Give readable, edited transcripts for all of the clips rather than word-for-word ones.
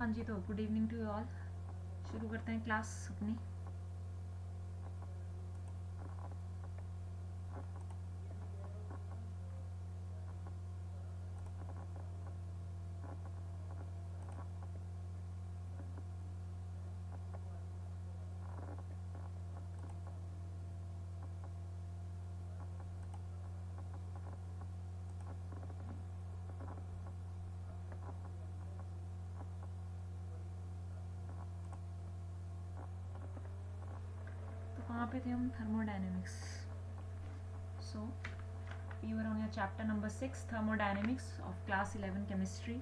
हाँ जी, तो good evening to you all. शुरू करते हैं क्लास अपनी। तो कहाँ पे थे हम? Thermodynamics. So we were on your chapter number 6, thermodynamics of class 11 chemistry.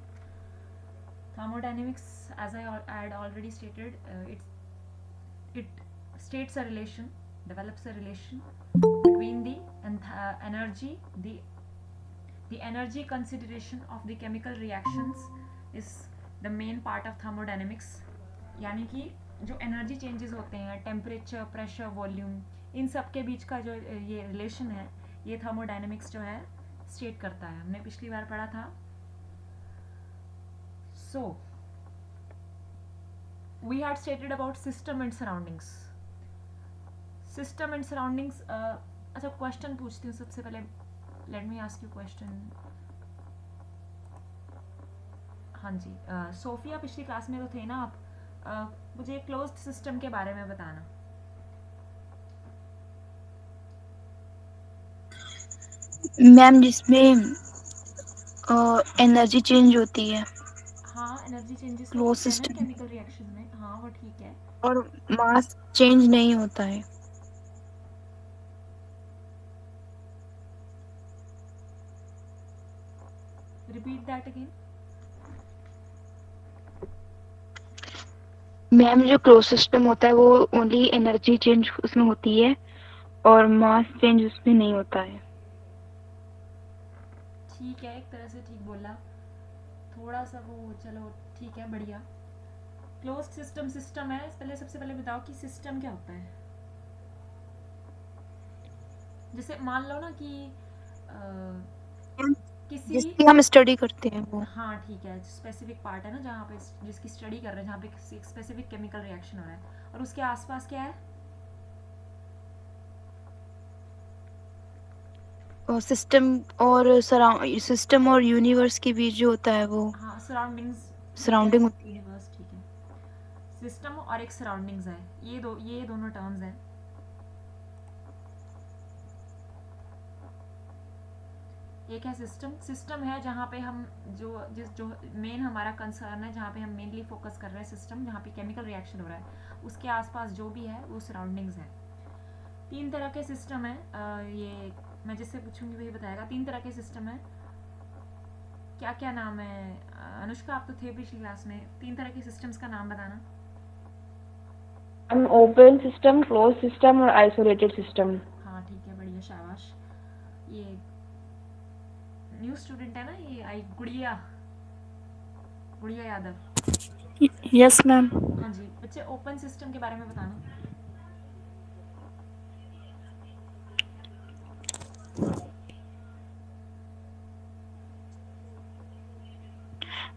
Thermodynamics, as I had already stated, it states a relation, develops a relation between the energy, the energy consideration of the chemical reactions is the main part of thermodynamics. यानी कि जो energy changes होते हैं, temperature, pressure, volume, इन सब के बीच का जो ये रिलेशन है, ये थर्मोडायनेमिक्स जो है स्टेट करता है। हमने पिछली बार पढ़ा था। So we had stated about system and surroundings. System and surroundings. अच्छा, क्वेश्चन पूछती हूँ सबसे पहले। Let me ask you question. हाँ जी, सोफिया पिछली क्लास में तो थे ना आप? मुझे क्लोज्ड सिस्टम के बारे में बताना। मैम, जिसमें एनर्जी चेंज होती है। हाँ, एनर्जी चेंजेस तो क्लोज होते हैं ना सिस्टम केमिकल रिएक्शन में। हाँ, वो ठीक है। और मास चेंज नहीं होता है। Repeat that again. मैम, जो क्लोज सिस्टम होता है वो ओनली एनर्जी चेंज उसमें होती है और मास चेंज उसमें नहीं होता है। ठीक है, एक तरह से ठीक बोला। थोड़ा सा वो, चलो ठीक है, बढ़िया। क्लोज सिस्टम सिस्टम है। पहले सबसे पहले बताओ कि सिस्टम क्या होता है। जैसे मान लो ना कि किसी, जिसकी हम स्टडी करते हैं वो। हाँ ठीक है, स्पेसिफिक पार्ट है ना जहाँ पे जिसकी स्टडी कर रहे हैं, जहाँ पे किसी स्पेसिफिक केमिकल रिएक्शन हो रहा है, और उसके आसपास क्या है? और सिस्टम और यूनिवर्स के बीच जो होता है वो हाँ, सराउंडिंग्स। ठीक है, सराउंडिंग होती है। यूनिवर्स, ठीक है। सिस्टम और एक सराउंडिंग्स है, ये दोनों टर्म्स हैं। एक है सिस्टम। सिस्टम है जहाँ पे हम जो मेन हमारा कंसर्न है, जहाँ पे हम मेनली फोकस कर रहे हैं, सिस्टम जहाँ पे केमिकल रिएक्शन हो रहा है, उसके आसपास जो भी है वो सराउंडिंग्स है। 3 तरह के सिस्टम है। ये मैं जिससे पूछूंगी वही बताएगा। 3 तरह के सिस्टम है। क्या क्या नाम है? अनुष्का, आप तो थे पिछली क्लास में। 3 तरह के सिस्टम्स का नाम बताना। ओपन सिस्टम, क्लोज सिस्टम और आइसोलेटेड सिस्टम। हाँ ठीक है, बढ़िया, शाबाश। ये न्यू स्टूडेंट है ना, ये आई गुड़िया गुड़िया यादव। Yes ma'am. हाँ जी बच्चे, ओपन सिस्टम के बारे में बताना।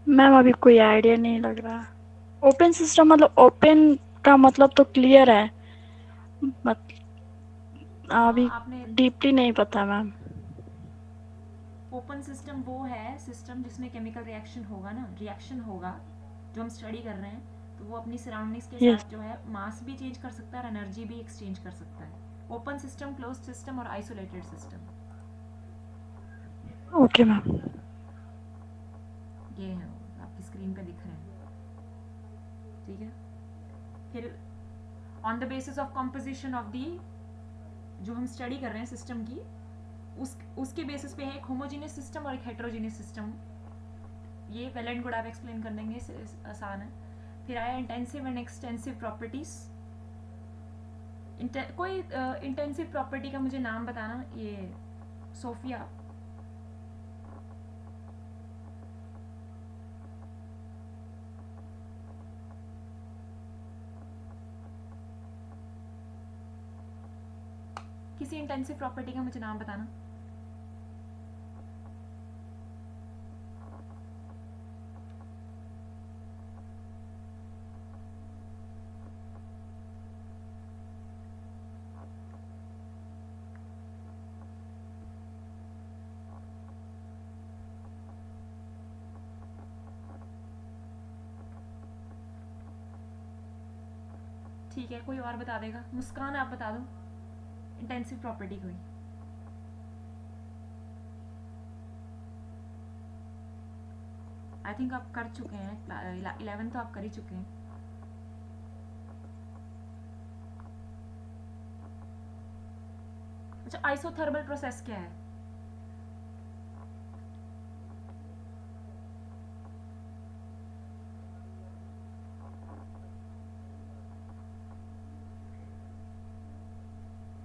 मैम, अभी कोई आइडिया नहीं लग रहा। ओपन सिस्टम मतलब ओपन का मतलब तो क्लियर है, हाँ, अभी आपने डीपली नहीं पता मैम। ओपन सिस्टम वो है सिस्टम जिसमें केमिकल रिएक्शन होगा जो हम स्टडी कर रहे हैं, तो वो अपनी सराउंडिंग्स के यस। साथ जो है मास भी चेंज कर सकता है और एनर्जी भी एक्सचेंज कर सकता है। ओपन सिस्टम, क्लोज सिस्टम और आइसोलेटेड सिस्टम, ओके मैम। ये है आपकी स्क्रीन पे दिख रहे हैं। ठीक है, फिर on the basis of composition of the, जो हम स्टडी कर रहे हैं सिस्टम की, उसके बेसिस पे है एक होमोजीनियस सिस्टम और एक हेट्रोजीनियस सिस्टम। ये वेल एंड गुड आप एक्सप्लेन कर देंगे, आसान है। फिर आया इंटेंसिव एंड एक्सटेंसिव प्रॉपर्टीज। कोई इंटेंसिव प्रॉपर्टी का मुझे नाम बताना। ये सोफिया। किसी इंटेंसिव प्रॉपर्टी का मुझे नाम बताना। ठीक है, कोई और बता देगा? मुस्कान आप बता दो इंटेंसिव प्रॉपर्टी कोई। आई थिंक आप कर चुके हैं, 11 तो आप कर ही चुके हैं। अच्छा, आइसोथर्मल प्रोसेस क्या है?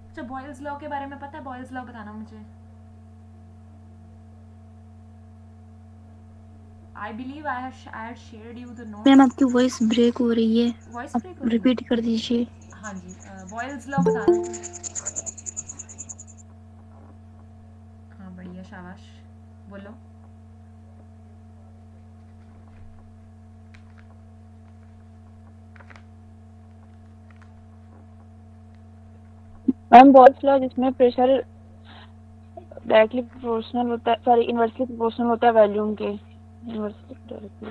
अच्छा, बॉयल्स लॉ के बारे में पता है? बॉयल्स लॉ बताना मुझे। I believe I had shared you the note. Ma'am आपकी वॉइस ब्रेक हो रही है, वॉइस आप ब्रेक हो रही है? रिपीट कर दीजिए। हाँ जी, बॉयल्स लॉ बताना कोई। हाँ बढ़िया, शाबाश, बोलो। मैम बॉयल्स लॉ जिसमें प्रेशर डायरेक्टली प्रोपोर्शनल होता है, सॉरी इनवर्सली प्रोपोर्शनल होता है वॉल्यूम के, इनवर्सली डायरेक्टली।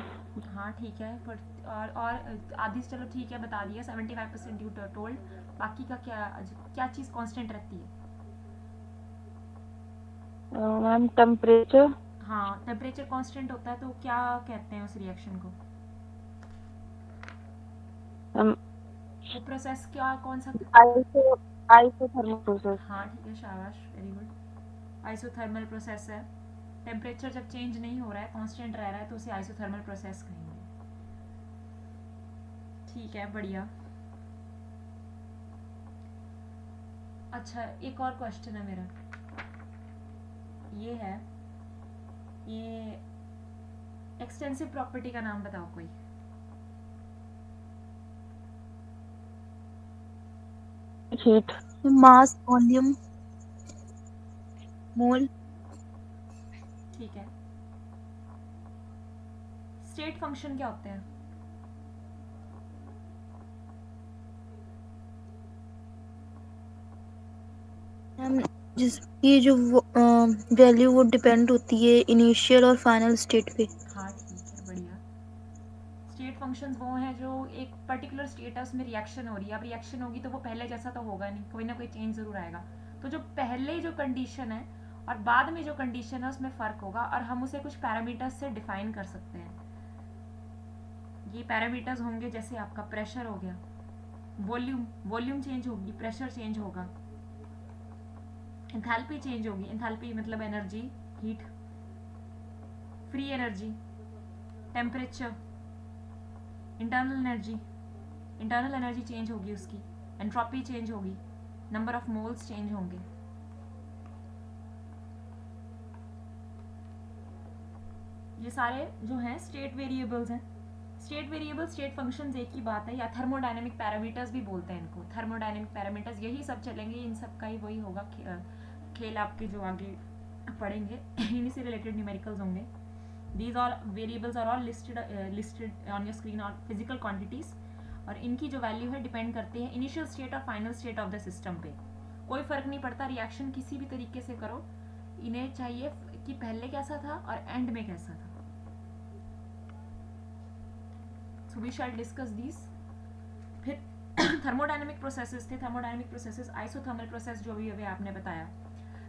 हाँ ठीक है, पर और आधी चलो ठीक है बता दिया, 75% यू टोल्ड। बाकी का क्या क्या चीज़ कांस्टेंट रहती है? Ma'am temperature. हाँ, टेम्परेचर कांस्टेंट होता है तो क्या कहते हैं उस रिएक्शन को? वो प्रोसेस क्या, कौन सा? Isothermal process. हाँ ठीक है, शाबाश, वेरी गुड। आइसोथर्मल प्रोसेस है। टेम्परेचर जब चेंज नहीं हो रहा है, कांस्टेंट रह रहा है, तो उसे आइसोथर्मल प्रोसेस कहेंगे। ठीक है, बढ़िया। अच्छा, एक और क्वेश्चन है मेरा, ये है, ये एक्सटेंसिव प्रॉपर्टी का नाम बताओ कोई। हीट। मास, वॉल्यूम, मोल। ठीक है। स्टेट फंक्शन क्या होते हैं? मैम जिसकी जो वैल्यू वो डिपेंड होती है इनिशियल और फाइनल स्टेट पे। हाँ ठीक है, बढ़िया। स्टेट फंक्शंस वो हैं जो एक पर्टिकुलर स्टेटस में रिएक्शन हो रही है। अब रिएक्शन होगी तो वो पहले जैसा तो होगा नहीं, कोई ना कोई चेंज जरूर आएगा। तो जो पहले जो कंडीशन है और बाद में जो कंडीशन है उसमें फ़र्क होगा, और हम उसे कुछ पैरामीटर्स से डिफाइन कर सकते हैं। ये पैरामीटर्स होंगे जैसे आपका प्रेशर हो गया, वॉल्यूम चेंज होगी, प्रेशर चेंज होगा, एंथैल्पी चेंज होगी, एंथैल्पी मतलब energy, heat, free energy, temperature, internal energy change होगी उसकी, एंट्रोपी चेंज होगी, नंबर ऑफ मोल्स चेंज होंगे। ये सारे जो हैं स्टेट वेरिएबल्स हैं। स्टेट वेरिएबल, स्टेट फंक्शंस एक ही बात है, या थर्मोडायनेमिक पैरामीटर्स भी बोलते हैं इनको। थर्मोडायनेमिक पैरामीटर्स यही सब चलेंगे, इन सब का ही वही होगा खेल आपके जो आगे पढ़ेंगे इन्हीं से रिलेटेड न्यूमेरिकल्स होंगे। These all variables are all listed on your screen, और physical quantities, और इनकी जो वैल्यू है डिपेंड करती है इनिशियल स्टेट और final state of the system पे। कोई फर्क नहीं पड़ता, रिएक्शन किसी भी तरीके से करो, इन्हें चाहिए कि पहले कैसा था और एंड में कैसा था। So we shall discuss these। फिर थर्मोडायनेमिक प्रोसेसेस थे। थर्मोडायनेमिक प्रोसेसेस, आइसोथर्मल प्रोसेस जो भी अभी आपने बताया,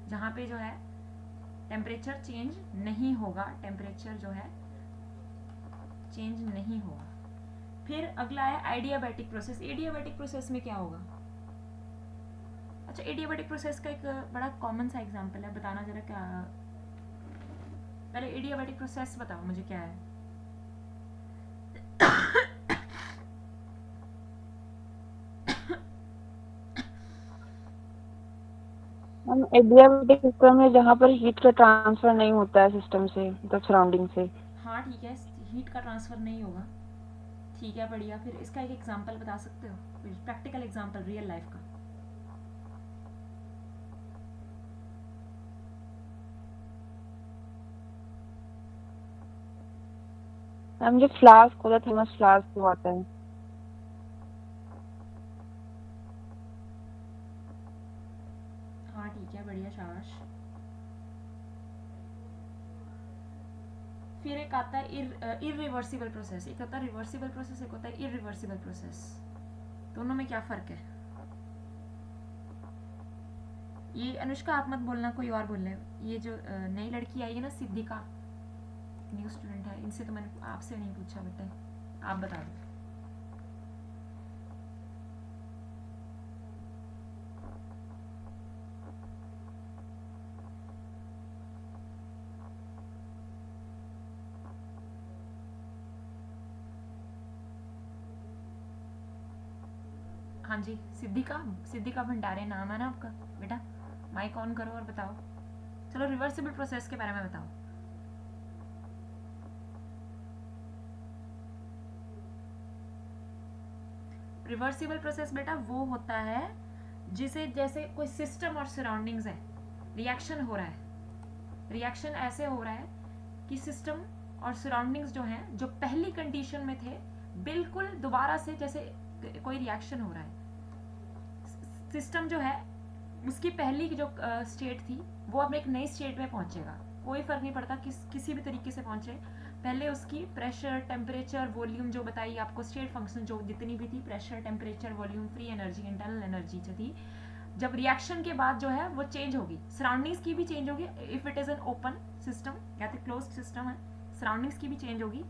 जहाँ पे जो है टेम्परेचर चेंज नहीं होगा, टेम्परेचर जो है चेंज नहीं होगा। फिर अगला है एडियाबैटिक प्रोसेस। एडियाबैटिक प्रोसेस में क्या होगा? अच्छा, एडियाबैटिक प्रोसेस का एक बड़ा कॉमन सा एग्जांपल है, बताना जरा क्या। पहले एडियाबैटिक प्रोसेस बताओ मुझे क्या है। हम एडियाबैटिक सिस्टम में जहाँ पर हीट का ट्रांसफर नहीं होता है सिस्टम से, मतलब सराउंडिंग से। हाँ ठीक है, हीट का ट्रांसफर नहीं होगा, ठीक है, बढ़िया। फिर इसका एक एग्जांपल बता सकते हो, प्रैक्टिकल एग्जांपल रियल लाइफ का। मैम जो फ्लास्क होता है, थर्मस फ्लास्क जो आता है। हाँ ठीक है, बढ़िया, शाबाश। फिर एक आता है इररिवर्सिबल प्रोसेस। एक होता है रिवर्सिबल प्रोसेस, एक होता है इररिवर्सिबल प्रोसेस। दोनों में क्या फ़र्क है? ये अनुष्का आप मत बोलना, कोई और बोल रहे हो। ये जो नई लड़की आई है ना, सिद्धिका, न्यू स्टूडेंट है, इनसे तो मैंने आपसे नहीं पूछा बेटे, आप बता दो। हाँ जी, सिद्धिका, सिद्धिका भंडारे नाम है ना आपका बेटा। माइक ऑन करो और बताओ। चलो रिवर्सिबल प्रोसेस के बारे में बताओ। रिवर्सिबल प्रोसेस बेटा वो होता है जिसे, जैसे कोई सिस्टम और सराउंडिंग्स है, रिएक्शन हो रहा है, रिएक्शन ऐसे हो रहा है कि सिस्टम और सराउंडिंग्स जो हैं, जो पहली कंडीशन में थे, बिल्कुल दोबारा से जैसे कोई रिएक्शन हो रहा है। सिस्टम जो है उसकी पहली जो स्टेट थी वो अब एक नई स्टेट में पहुंचेगा, कोई फर्क नहीं पड़ता किसी भी तरीके से पहुंचे। पहले उसकी प्रेशर, टेम्परेचर, वॉल्यूम जो बताई आपको, स्टेट फंक्शन जो जितनी भी थी, pressure, temperature, volume, free energy, internal energy जो थी, जब रिएक्शन के बाद जो है वो चेंज होगी, सराउंडिंग्स की भी चेंज होगी। If it is an open system या तो क्लोज्ड सिस्टम है, सराउंडिंग्स की भी चेंज होगी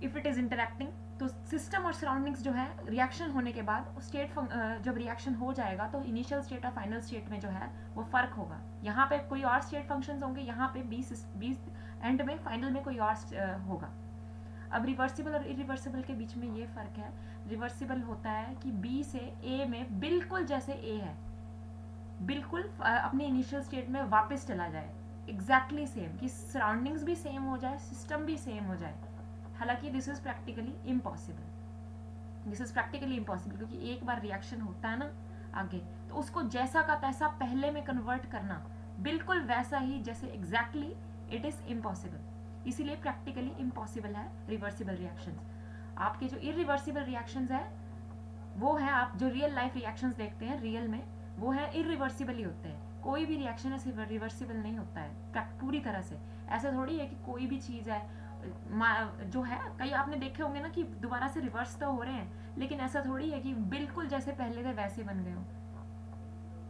इफ इट इज इंटरेक्टिंग। तो सिस्टम और सराउंडिंग्स जो है रिएक्शन होने के बाद स्टेट जब रिएक्शन हो जाएगा तो इनिशियल स्टेट और फाइनल स्टेट में जो है वो फर्क होगा। यहाँ पे कोई और स्टेट फंक्शंस होंगे, यहाँ पे बी एंड में, फाइनल में कोई और होगा। अब रिवर्सिबल और इरिवर्सिबल के बीच में ये फर्क है। रिवर्सिबल होता है कि बी से ए में बिल्कुल जैसे ए है, बिल्कुल अपनी इनिशियल स्टेट में वापस चला जाए, एग्जैक्टली सेम, कि सराउंडिंग्स भी सेम हो जाए, सिस्टम भी सेम हो जाए। हालांकि this is practically impossible, this is practically impossible, क्योंकि एक बार रिएक्शन होता है ना आगे, तो उसको जैसा का तैसा पहले में कन्वर्ट करना बिल्कुल वैसा ही जैसे एग्जैक्टली, इट इज इम्पॉसिबल। इसीलिए प्रैक्टिकली इम्पॉसिबल है रिवर्सिबल रिएक्शंस। आपके जो इरिवर्सिबल रिएक्शंस है वो है, आप जो रियल लाइफ रिएक्शंस देखते हैं रियल में, वो है इरिवर्सिबल ही होते हैं। कोई भी रिएक्शन ऐसे रिवर्सिबल नहीं होता है पूरी तरह से। ऐसा थोड़ी है कि कोई भी चीज़ है जो है, कई आपने देखे होंगे ना कि दोबारा से रिवर्स तो हो रहे हैं, लेकिन ऐसा थोड़ी है कि बिल्कुल जैसे पहले थे वैसे बन गए हो,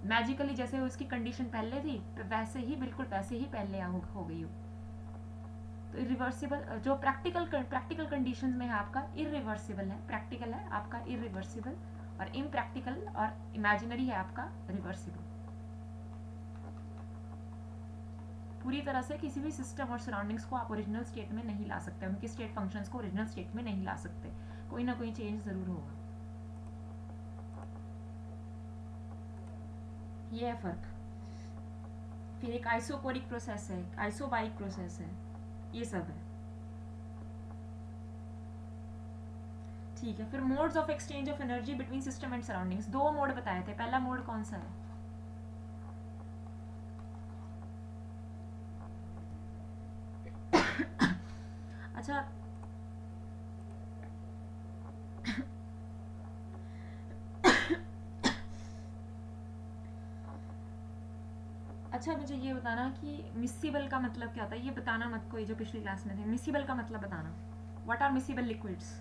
मैजिकली जैसे उसकी कंडीशन पहले थी वैसे ही, बिल्कुल वैसे ही पहले हो गई हो। तो इरिवर्सिबल जो प्रैक्टिकल कंडीशंस में है आपका इरिवर्सिबल है, प्रैक्टिकल है आपका इरिवर्सिबल, और इम्प्रैक्टिकल और इमेजिनरी है आपका रिवर्सिबल। पूरी तरह से किसी भी सिस्टम और सराउंडिंग्स को आप ओरिजिनल स्टेट में नहीं ला सकते, उनके स्टेट फंक्शंस को ओरिजिनल स्टेट में नहीं ला सकते, कोई ना कोई चेंज जरूर होगा। ये है फर्क। फिर एक आइसोकोरिक प्रोसेस है, आइसोबारिक प्रोसेस है, ये सब है। ठीक है, फिर modes of exchange of energy between system and surroundings, दो मोड बताए थे। पहला मोड कौन सा है? अच्छा, अच्छा मुझे ये बताना कि मिसिबल का मतलब क्या होता है, ये बताना मत कोई जो पिछली क्लास में थे। मिसिबल का मतलब बताना, what are miscible liquids?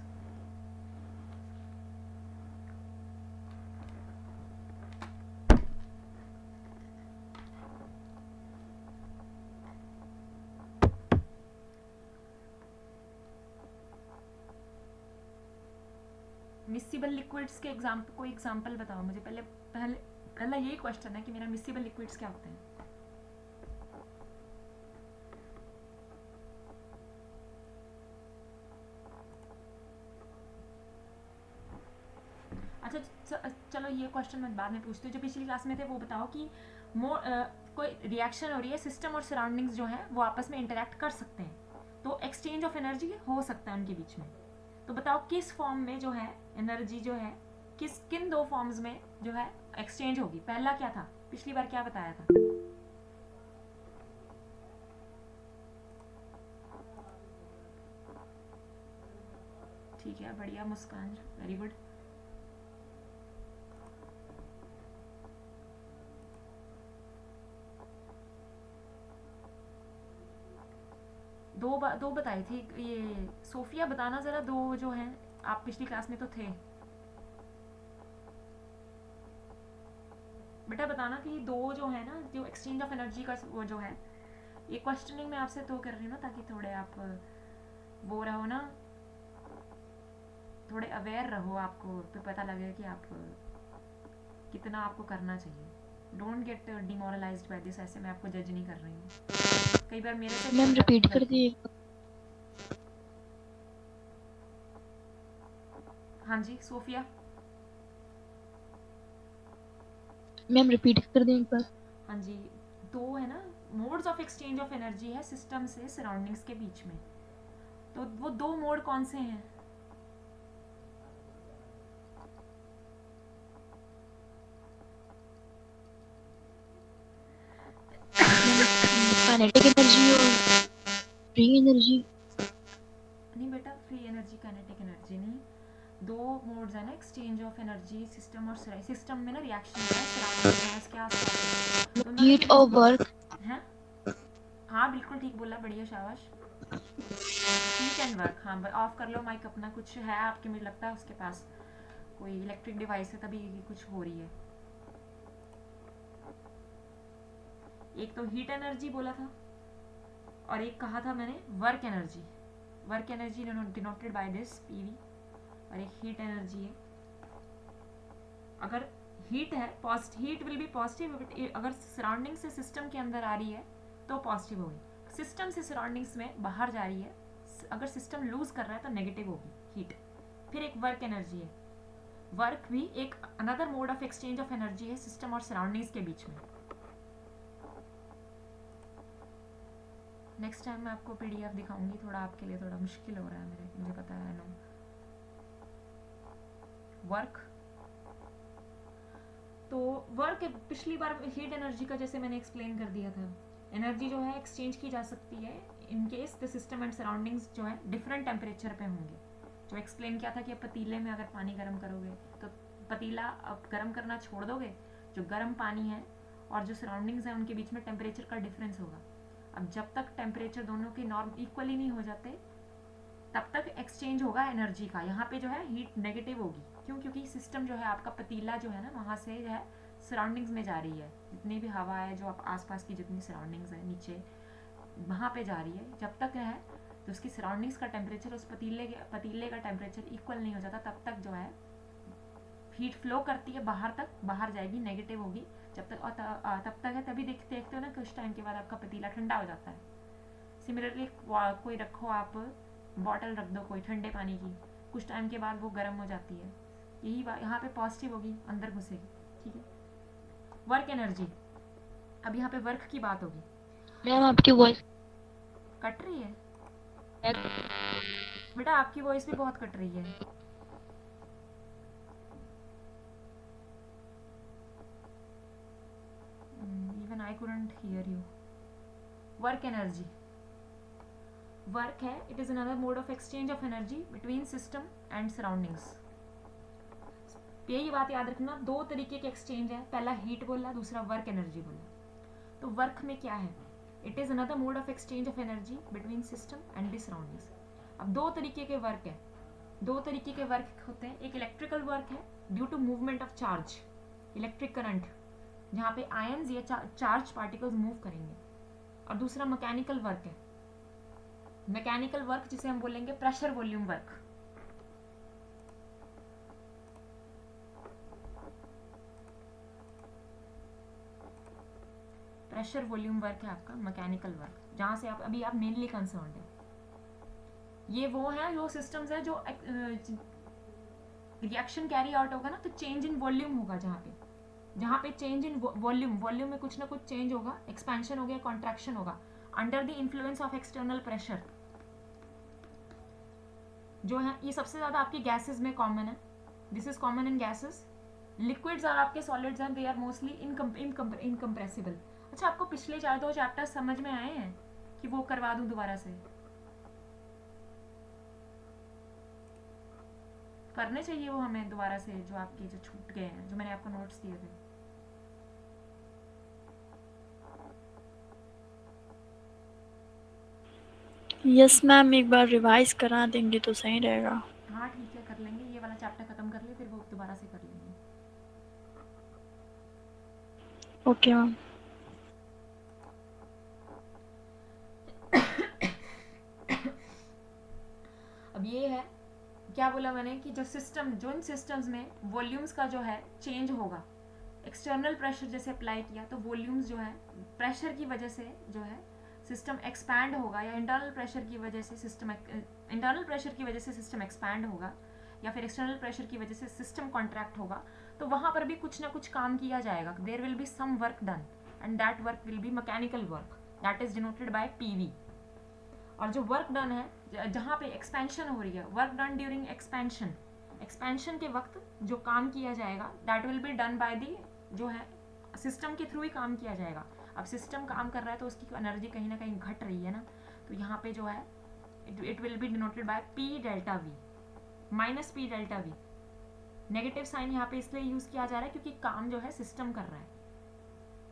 Miscible liquids के कोई एग्जांपल बताओ मुझे। पहला यही क्वेश्चन है कि मेरा मिसिबल लिक्विड्स क्या होते हैं। अच्छा चलो ये क्वेश्चन मैं बाद में पूछती हूँ, जो पिछली क्लास में थे वो बताओ कि कोई रिएक्शन हो रही है, सिस्टम और सराउंडिंग्स जो है वो आपस में इंटरेक्ट कर सकते हैं, तो एक्सचेंज ऑफ एनर्जी हो सकता है उनके बीच में। तो बताओ किस फॉर्म में जो है एनर्जी जो है, किन दो फॉर्म्स में जो है एक्सचेंज होगी। पहला क्या था, पिछली बार क्या बताया था? ठीक है, बढ़िया मुस्कान, वेरी गुड। दो बताई थी ये सोफिया, बताना जरा दो जो हैं, आप पिछली क्लास में तो थे। बेटा बताना कि दो जो है ना, जो एक्सचेंज ऑफ एनर्जी का वो जो है, ये क्वेश्चनिंग मैं आपसे तो कर रही हूँ ना, ताकि थोड़े आप वो रहो ना, थोड़े अवेयर रहो, आपको तो पता लगे कि आप कितना आपको करना चाहिए। Don't get demoralized by this. ऐसे मैं आपको जज नहीं कर रही हूँ, कई बार मेरे से मैम रिपीट कर दिए। हाँ जी सोफिया। मैम रिपीट कर दें एक बार। हाँ जी, दो है ना modes of exchange of energy है सिस्टम से सराउंडिंग्स के बीच में, तो वो दो मोड कौन से हैं? काइनेटिक एनर्जी और फ्री एनर्जी। नहीं बेटा, फ्री एनर्जी काइनेटिक एनर्जी नहीं, दो मोड्स है ना एक्सचेंज ऑफ एनर्जी सिस्टम और सिस्टम में ना रिएक्शन है सराउंडिंग है इसके आसपास, हीट और वर्क हैं। हाँ बिल्कुल ठीक बोला, बढ़िया शाबाश। Heat and work. हाँ ऑफ कर लो माइक अपना, कुछ है आपके, मुझे लगता है उसके पास कोई इलेक्ट्रिक डिवाइस है तभी कुछ हो रही है। एक तो हीट एनर्जी बोला था और एक कहा था मैंने work energy. Work energy denoted by this PV, और एक हीट एनर्जी है। अगर हीट है हीट विल बी पॉजिटिव, अगर सराउंडिंग से सिस्टम के अंदर आ रही है तो पॉजिटिव होगी, सिस्टम से सराउंडिंग्स में बाहर जा रही है, अगर सिस्टम लूज कर रहा है तो नेगेटिव होगी हीट। फिर एक वर्क एनर्जी है, वर्क भी एक another mode of exchange of energy है सिस्टम और सराउंडिंग्स के बीच में। नेक्स्ट टाइम मैं आपको पीडीएफ दिखाऊंगी, थोड़ा आपके लिए थोड़ा मुश्किल हो रहा है मुझे पता है नो। वर्क, तो वर्क पिछली बार हीट एनर्जी का जैसे मैंने एक्सप्लेन कर दिया था, एनर्जी जो है एक्सचेंज की जा सकती है in case the system and surroundings जो है डिफरेंट टेम्परेचर पे होंगे। जो एक्सप्लेन किया था कि पतीले में अगर पानी गर्म करोगे तो पतीला अब गर्म करना छोड़ दोगे, जो गर्म पानी है और जो सराउंडिंग्स है उनके बीच में टेम्परेचर का डिफरेंस होगा। अब जब तक टेम्परेचर दोनों के नॉर्म इक्वली नहीं हो जाते तब तक एक्सचेंज होगा एनर्जी का। यहाँ पे जो है हीट नेगेटिव होगी, क्यों? क्योंकि सिस्टम जो है आपका पतीला जो है ना वहाँ से जो है सराउंडिंग्स में जा रही है, जितनी भी हवा है जो आप आसपास की जितनी सराउंडिंग्स है नीचे वहाँ पे जा रही है। जब तक है तो उसकी सराउंडिंग्स का टेम्परेचर उस पतीले का टेम्परेचर इक्वल नहीं हो जाता, तब तक जो है हीट फ्लो करती है बाहर तक, बाहर जाएगी, नेगेटिव होगी जब तक, और तब तक है तभी देखते हो ना कुछ टाइम के बाद आपका पतीला ठंडा हो जाता है। सिमिलरली कोई रखो आप बॉटल रख दो कोई ठंडे पानी की, कुछ टाइम के बाद वो गर्म हो जाती है, यही यहाँ पे पॉजिटिव होगी, अंदर घुसेगी, ठीक है। वर्क एनर्जी, अब यहाँ पे वर्क की बात होगी। मैम आपकी वॉइस कट रही है बेटा, आपकी वॉइस भी बहुत कट रही है। Even I couldn't hear you. Work energy. Work है, it is another mode of exchange of energy between system and surroundings. यही बात याद रखना, दो तरीके के एक्सचेंज है, पहला हीट बोला, दूसरा वर्क एनर्जी बोला। तो वर्क में क्या है? It is another mode of exchange of energy between system and the surroundings. अब दो तरीके के वर्क है, दो तरीके के वर्क होते हैं। एक इलेक्ट्रिकल वर्क है due to movement of charge, electric current, जहाँ पे आयंस या चार्ज पार्टिकल्स मूव करेंगे, और दूसरा मैकेनिकल वर्क है। मैकेनिकल वर्क जिसे हम बोलेंगे pressure volume work. Pressure volume work है आपका मैकेनिकल वर्क, जहां से आप मेनली कंसर्न्ड है। ये वो है जो सिस्टम्स है जो रिएक्शन कैरी आउट होगा ना, तो चेंज इन वॉल्यूम होगा, जहाँ पे चेंज इन वॉल्यूम में कुछ ना कुछ चेंज होगा, एक्सपेंशन हो गया, कॉन्ट्रैक्शन होगा, under the influence of external pressure जो है। ये सबसे ज्यादा आपकी गैसेस में कॉमन है, this is common in gases. Liquids और आपके सॉलिड्स हैं, दे आर मोस्टली इनकम्प्रेसिबल। अच्छा, आपको पिछले 2 चैप्टर्स समझ में आए हैं कि वो करवा दूं दोबारा से? करने चाहिए वो हमें दोबारा से, जो आपके जो छूट गए हैं, जो मैंने आपको नोट्स दिए थे। यस मैम, एक बार रिवाइज करा देंगे तो सही रहेगा। हाँ ठीक है, कर लेंगे, ये वाला चैप्टर खत्म कर ले, फिर वो दोबारा से कर लेंगे। Okay ma'am. अब ये है, क्या बोला मैंने कि जो इन सिस्टम्स में वॉल्यूम्स का जो है चेंज होगा, एक्सटर्नल प्रेशर जैसे अप्लाई किया तो वॉल्यूम्स जो है प्रेशर की वजह से जो है सिस्टम एक्सपैंड होगा, या इंटरनल प्रेशर की वजह से सिस्टम एक्सपैंड होगा, या फिर एक्सटर्नल प्रेशर की वजह से सिस्टम कॉन्ट्रैक्ट होगा, तो वहाँ पर भी कुछ ना कुछ काम किया जाएगा। There will be some work done and that work will be mechanical work, that is denoted by PV. और जो वर्क डन है, जहाँ पे एक्सपेंशन हो रही है, वर्क डन ड्यूरिंग एक्सपेंशन के वक्त जो काम किया जाएगा that will be done by the, जो है सिस्टम के थ्रू ही काम किया जाएगा। अब सिस्टम काम कर रहा है तो उसकी एनर्जी कहीं ना कहीं घट रही है ना, तो यहाँ पे जो है it will be denoted by P delta V minus P delta V. Negative sign यहाँ पे इसलिए यूज किया जा रहा है क्योंकि काम जो है सिस्टम कर रहा है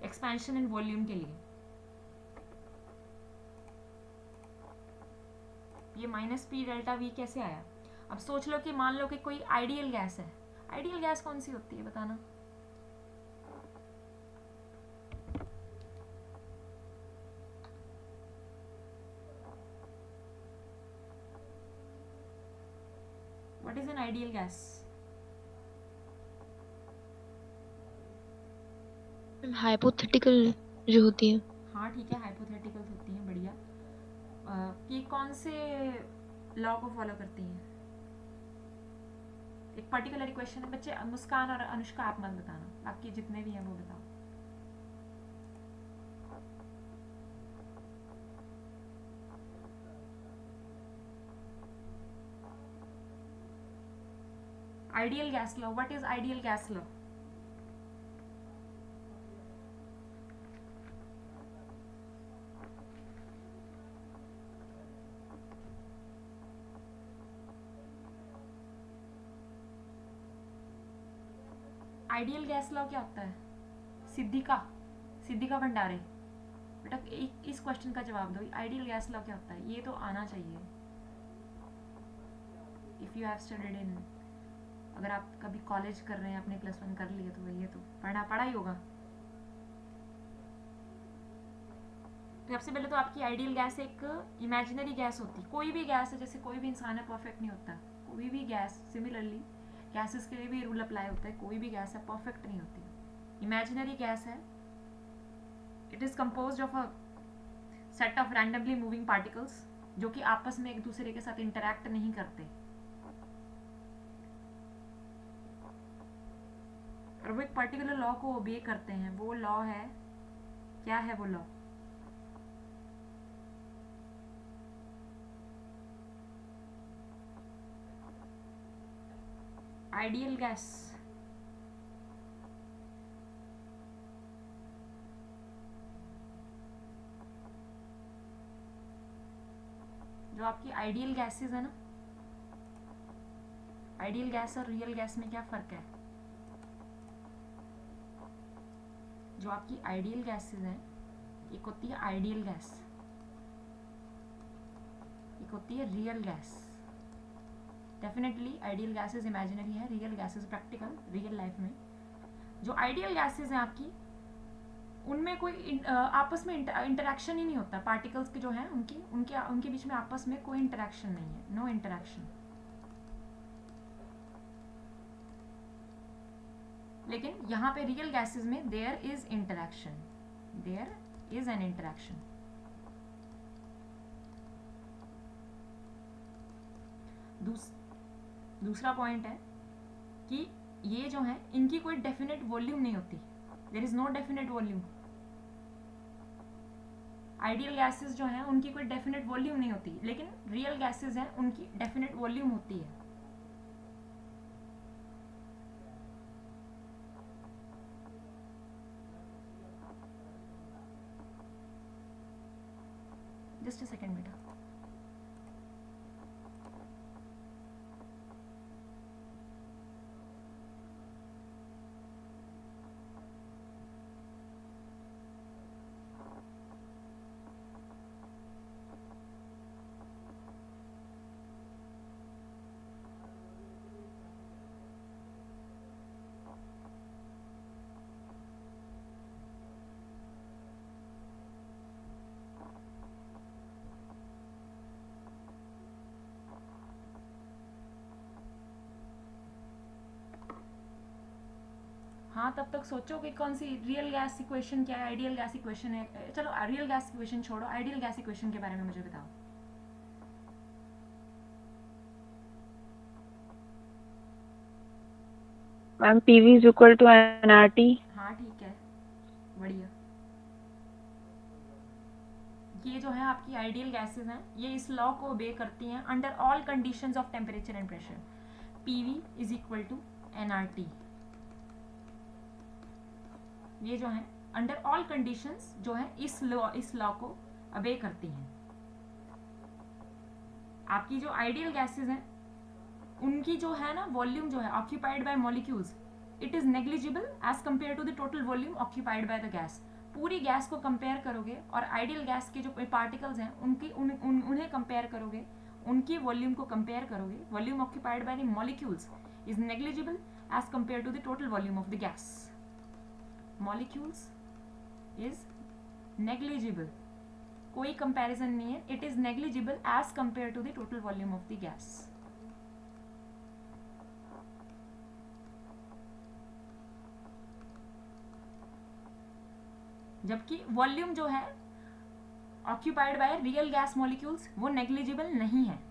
एक्सपेंशन इन वॉल्यूम के लिए। ये माइनस पी डेल्टा वी कैसे आया? अब सोच लो कि मान लो कि कोई आइडियल गैस है। आइडियल गैस कौन सी होती है बताना? What is an ideal gas? Hypothetical जो होती है। हाँ ठीक है, हाइपोथेटिकल्स होती हैं, बढ़िया। ये कौन से लॉ को फॉलो करती हैं? एक पर्टिकुलर इक्वेशन है बच्चे। मुस्कान और अनुष्का आप मत बताना, बाकी जितने भी हैं वो बताओ। Ideal gas law, what is ideal gas law? Ideal gas law क्या होता है? सिद्धिका भंडारे बेटा इस क्वेश्चन का जवाब दो। आइडियल गैस लॉ क्या होता है? ये तो आना चाहिए if you have studied in, अगर आप कभी कॉलेज कर रहे हैं, आपने +1 कर लिया तो ये तो पढ़ा ही होगा। तो सबसे पहले तो आपकी आइडियल गैस एक इमेजिनरी गैस होती है। कोई भी गैस है, जैसे कोई भी इंसान है परफेक्ट नहीं होता, कोई भी गैस, सिमिलरली गैसेस के लिए भी रूल अप्लाई होता है, कोई भी गैस है परफेक्ट नहीं होती। इमेजिनरी गैस है, it is composed of a set of randomly moving particles जो कि आपस में एक दूसरे के साथ इंटरैक्ट नहीं करते, और वो एक पर्टिकुलर लॉ को ओबे करते हैं। वो लॉ है, क्या है वो लॉ? आइडियल गैस, जो आपकी आइडियल गैसेस है ना, आइडियल गैस और रियल गैस में क्या फर्क है? जो आपकी आइडियल गैसेस हैं, एक होती है आइडियल गैस, एक होती है real gas. Definitely ideal gases imaginary है, real gases practical real life में। जो आइडियल गैसेस हैं आपकी, उनमें कोई आपस में इंटरेक्शन ही नहीं होता। पार्टिकल्स के जो हैं उनके बीच में आपस में कोई इंटरेक्शन नहीं है, नो इंटरेक्शन। लेकिन यहाँ पे रियल गैसेस में there is interaction, there is an interaction. दूसरा पॉइंट है कि ये जो है इनकी कोई डेफिनेट वॉल्यूम नहीं होती, there is no definite volume. Ideal gases जो हैं उनकी कोई डेफिनेट वॉल्यूम नहीं होती, लेकिन रियल गैसेस हैं उनकी डेफिनेट वॉल्यूम होती है। जस्ट अ सेकेंड बेटा। हाँ तब तक सोचो कि कौन सी रियल गैस इक्वेशन क्या है, आइडियल गैस इक्वेशन है। चलो रियल गैस इक्वेशन छोड़ो, आइडियल गैस इक्वेशन के बारे में मुझे बताओ। Ma'am PV is equal to nRT। हाँ ठीक है, बढ़िया। ये जो है आपकी आइडियल गैसेस हैं, ये इस लॉ को ओबे करती हैं under all conditions of temperature and pressure. PV is equal to nRT। ये जो है अंडर ऑल कंडीशंस जो है इस लॉ को ओबे करती हैं। आपकी जो आइडियल गैसेस हैं उनकी जो है ना वॉल्यूम जो है occupied by molecules, it is negligible as compare to the total volume occupied by the gas. पूरी गैस को कंपेयर करोगे और आइडियल गैस के जो पार्टिकल्स हैं उन्हें कंपेयर करोगे, उनकी वॉल्यूम को कंपेयर करोगे, volume occupied by the molecules is negligible as compare to the total volume of the gas. Molecules is negligible, कोई कंपैरिजन नहीं है, it is negligible as compare to the total volume of the gas. जबकि volume जो है occupied by real gas molecules वो negligible नहीं है।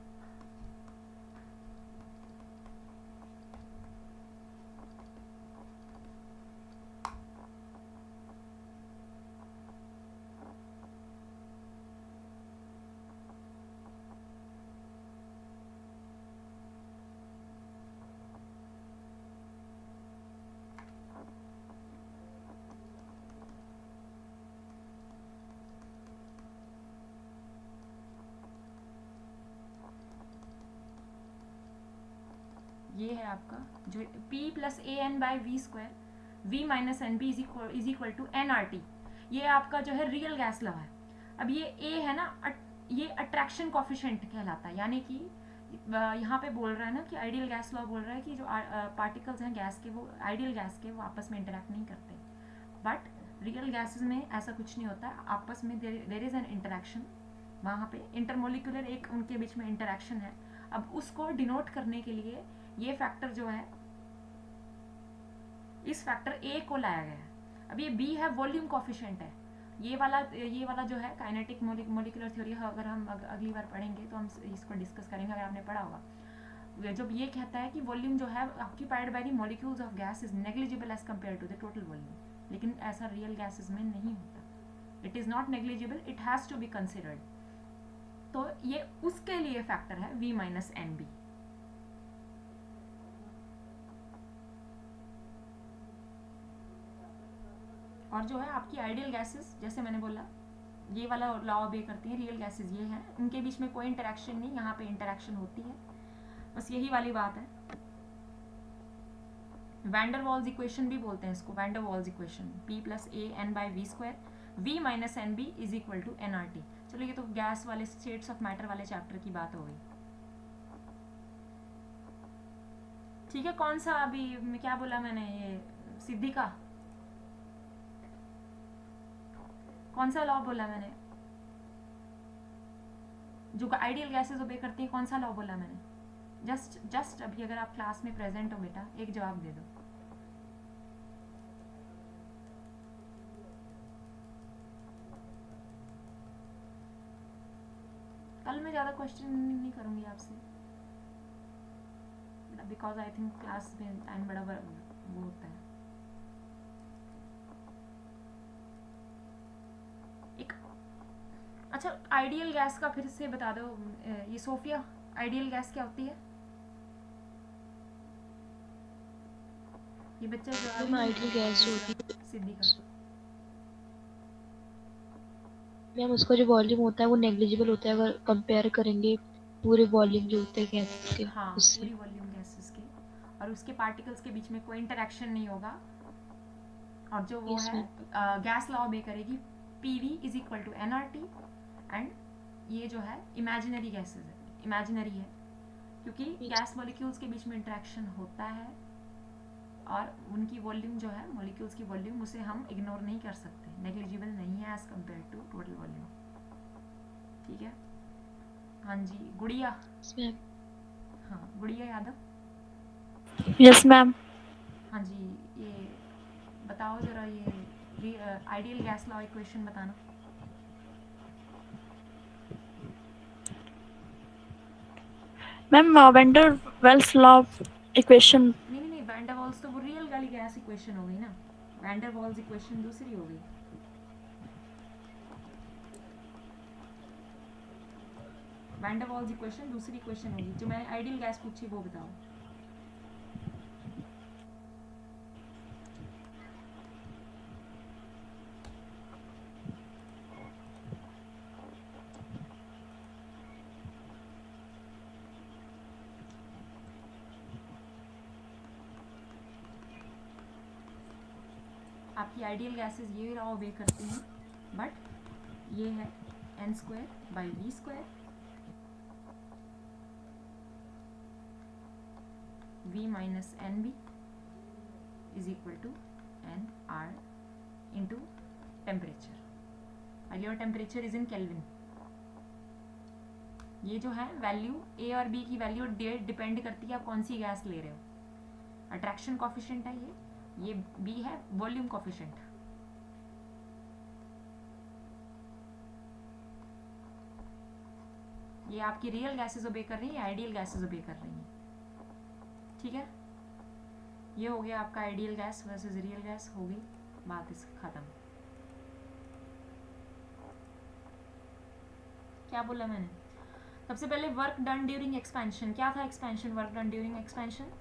ये है आपका जो P plus AN by V square, V minus NB is equal to nRT। ये आपका जो है रियल गैस लॉ है। अब ये A है ना, ये अट्रैक्शन कॉफिशिएंट कहलाता है, यानी कि यहाँ पे बोल रहा है ना कि आइडियल गैस लॉ बोल रहा है कि जो पार्टिकल्स हैं गैस के, वो आइडियल गैस के वो आपस में इंटरेक्ट नहीं करते। बट रियल गैसेस में ऐसा कुछ नहीं होता, आपस में देयर इज एन इंटरेक्शन। वहाँ पे इंटरमोलिकुलर एक उनके बीच में इंटरेक्शन है। अब उसको डिनोट करने के लिए ये फैक्टर जो है, इस फैक्टर A को लाया गया है। अब ये B है, वॉल्यूम कॉफिशिएंट है। ये वाला जो है काइनेटिक मोलिकुलर थ्योरी, अगर हम अगली बार पढ़ेंगे तो हम इसको डिस्कस करेंगे, अगर आपने पढ़ा होगा। जब ये कहता है कि वॉल्यूम जो है occupied by the molecules of gas is negligible as compare to the total volume, लेकिन ऐसा रियल गैसेस में नहीं होता। It is not negligible, it has to be considered. तो ये उसके लिए फैक्टर है V माइनस NB। और जो है आपकी आइडियल गैसेस, जैसे मैंने बोला, ये वाला लॉ ओबे करती है। रियल गैसेस ये हैं, उनके बीच में कोई इंटरेक्शन नहीं, यहाँ पे इंटरेक्शन होती है, बस यही वाली बात है। वैंडर वॉल्स इक्वेशन भी बोलते हैं इसको, van der Waals equation, P plus AN by V square, V minus NB is equal to nRT। चलो ये तो गैस वाले स्टेट्स ऑफ मैटर वाले चैप्टर की बात हो गई। ठीक है, कौन सा अभी क्या बोला मैंने, ये सिद्धि का कौन सा लॉ बोला मैंने, जो आइडियल गैसेस ओबे करती है, कौन सा लॉ बोला मैंने? जस्ट अभी अगर आप क्लास में प्रेजेंट हो बेटा, एक जवाब दे दो। कल मैं ज़्यादा क्वेश्चन नहीं करूँगी आपसे, बिकॉज आई थिंक क्लास में टाइम बड़ा वो होता है। अच्छा, आइडियल गैस का फिर से बता दो, ये सोफिया, आइडियल गैस क्या होती है? ये बच्चा जो आइडियल गैस जो होती है सिद्धि का, मैम उसका जो वॉल्यूम होता है वो नेग्लिजिबल होता है अगर कंपेयर करेंगे पूरे वॉल्यूम जो होते हैं गैसेस के। हाँ, उससे पूरी वॉल्यूम गैसेस के, और उसके पार्टिकल्स के बीच में कोई इंटरेक्शन नहीं होगा। और जो वो है गैस लॉ ओबे करेगी, PV is equal to nRT। एंड ये जो है इमेजिनरी गैसेस है, इमेजिनरी है क्योंकि गैस मॉलिक्यूल्स के बीच में इंटरेक्शन होता है, और उनकी वॉल्यूम जो है, मॉलिक्यूल्स की वॉल्यूम, उसे हम इग्नोर नहीं कर सकते, नेग्लिजिबल नहीं है as compare to total volume. ठीक है, हाँ जी गुड़िया। हाँ गुड़िया यादव। Yes ma'am. हाँ जी, ये बताओ जरा ये आइडियल गैस लॉ इक्वेशन बताना। Ma'am van der Waals law equation. नहीं, वैन डर वाल्स तो वो रियल वाली गैस इक्वेशन हो गई ना, वैन डर वाल्स इक्वेशन दूसरी हो गई। वैन डर वाल्स इक्वेशन दूसरी इक्वेशन होगी। जो मैंने आइडियल गैस पूछी वो बताओ। आपकी आइडियल गैसेस ये रहा वे करती हैं, बट ये है n² by v², v minus nb is equal to nr into temperature. और टेम्परेचर इज इन केल्विन। ये जो है वैल्यू a और b की वैल्यू डिपेंड करती है आप कौन सी गैस ले रहे हो। अट्रैक्शन कॉफिशिएंट है ये b है वॉल्यूम कॉफिशिएंट। ये आपकी रियल गैसेस ओबे कर रही है, आइडियल गैसेस ओबे कर रही हैं। ठीक है, ये हो गया आपका ideal gas versus real gas, हो गई बात इस खत्म। क्या बोला मैंने? सबसे पहले वर्क डन ड्यूरिंग एक्सपेंशन। क्या था expansion? Work done during expansion